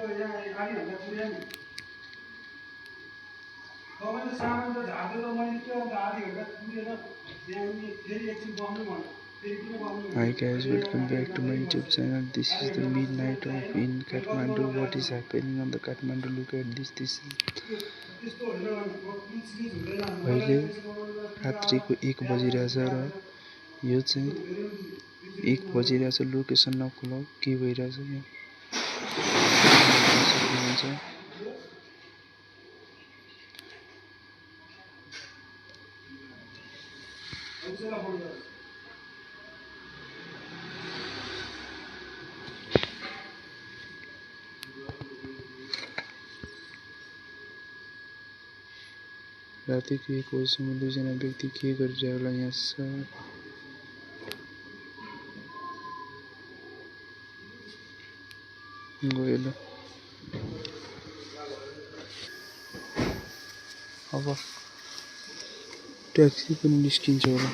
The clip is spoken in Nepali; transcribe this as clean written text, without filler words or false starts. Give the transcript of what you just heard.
Hi guys, welcome back to my YouTube channel. This is the midnight of in Kathmandu. What is happening on the Kathmandu? Look at this. This is अहिले रात्रिको 1 बजिरहेछ र यो चाहिँ 1 बजिरहेछ। लोकेसन नखोला के भइरहेछ यहाँ सक्नुहुन्छ। रातिको 1 बजीसम्म 2 जना व्यक्ति के गरिरहेको होला यहाँ गयो ल। अब ट्याक्सी पनि निस्किन्छ होला।